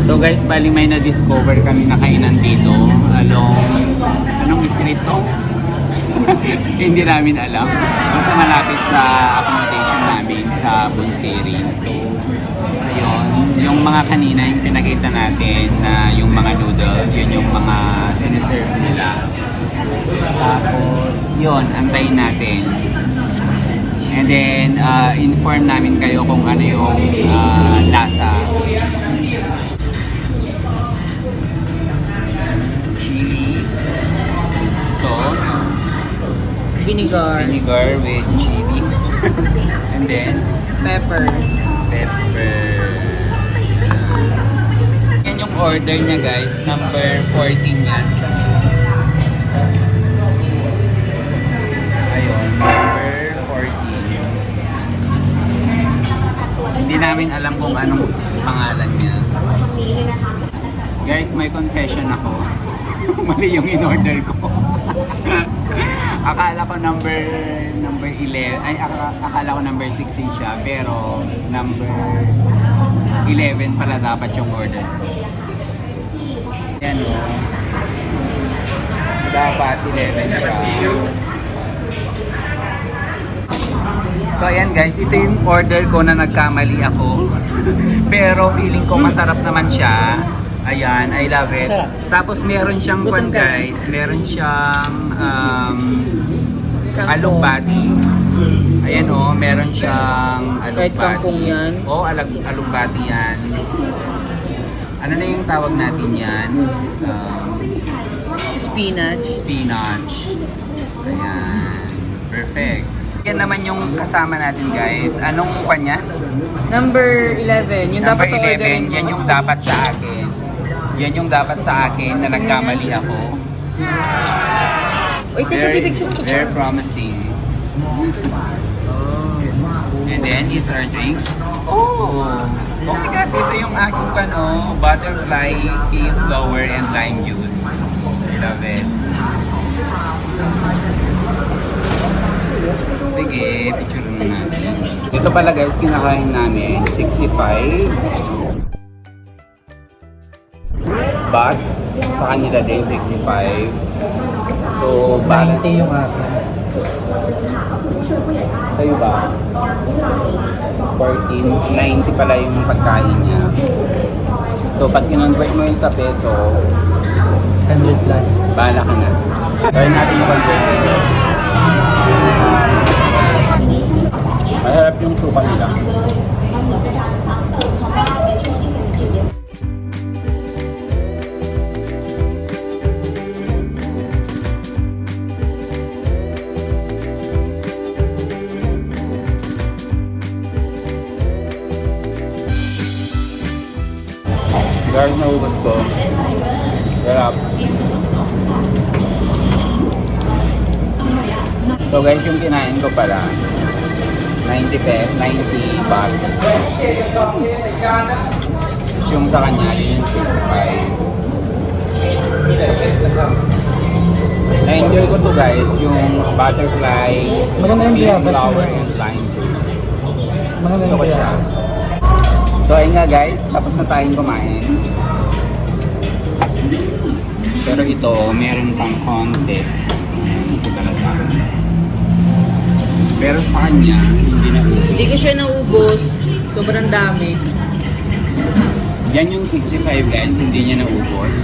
So guys, bali may na-discover kami na kainan dito anong street to? Hindi namin alam. Basta malapit sa accommodation namin sa Bunseri. So, ayun, yung mga kanina yung pinakita natin na yung mga noodles, yun yung mga siniserve nila. Tapos, yun, antayin natin. And then, inform namin kayo kung ano yung lasa. Chili, sauce, Vinegar with chili, and then pepper. Yan yung order niya guys, number 14 yan sa ayun, number 14. Hindi namin alam kung anong pangalan niya. Guys, may confession ako. Mali yung in-order ko. Akala ko number 11, ay akala ko number 16 siya, pero number 11 pala dapat yung order. Yan o. Dapat 11 siya. So ayan guys, ito yung order ko na nagkamali ako. Pero feeling ko masarap naman siya. Ayan, I love it. Tapos meron siyang kwan guys, meron siyang alugbati. Ayan o, meron siyang alugbati. Kahit kangkong yan. Oo, alugbati yan. Ano na yung tawag natin yan? Spinach. Ayan, perfect. Yan naman yung kasama natin guys. Anong kwan niya? Number 11. Yung Number dapat 11, yan yung dapat sa akin. Yan yung dapat sa akin na nagkamali ako. Wait, take a picture ko. Very promising. And then, is our drink. Oh! Okay guys, ito yung aking butterfly, pea flower, and lime juice. I love it. Sige, picture na natin. Ito pala guys, kinakain namin, 65. But, sa kanila din, 65. So, 90 yung akin. Sa'yo ba? 14, 90 pala yung pagkain niya. So, pag kinonvert mo yun sa peso, 100 plus. bahala ka na. Try natin yung convert. Maharap yung suka nila. Guys, naubos ko. Sarap. So guys, yung kinain ko pala 90 baht. Yung sa kanya, yun yung 65. Na-enjoy ko to guys, yung butterfly, Maganda yung pea biyabat flower, niya. and lime juice. Maganda Gusto yung ko siya. So ayun nga guys, tapos na tayong kumain. Pero ito, meron pang konti. Kasi talaga. Pero sa kanya, hindi na. Hindi ko siya naubos. Sobrang dami. Yan yung 65 guys, hindi niya naubos.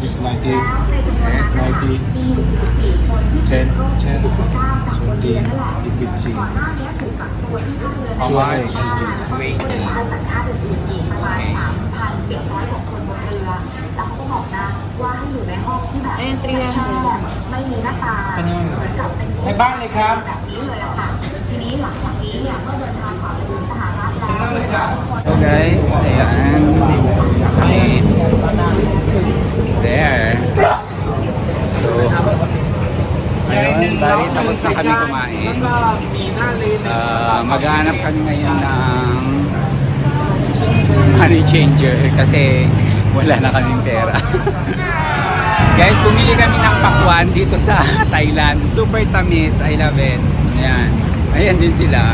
This 90, yes, 90, 10, 10, 20, 15. How much? 20. Okay. Ayun, 300. ในบ้านเลยครับนั่งเลยครับ So guys, ayan. Wait. There. So, ayun, bali tapos na kami kumain. มีหน้าเลน Maghanap kami ngayon ng money changer kasi wala na kaming pera. Guys, bumili kami ng pakwan dito sa Thailand. Super tamis. I love it. Ayan. Ayan din sila.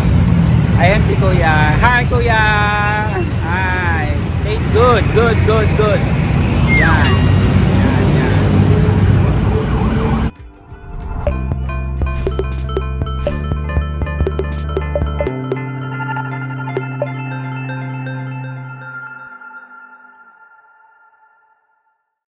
Ayan si Kuya. Hi, Kuya! Hi! Tastes good. Good, good, good. Ayan.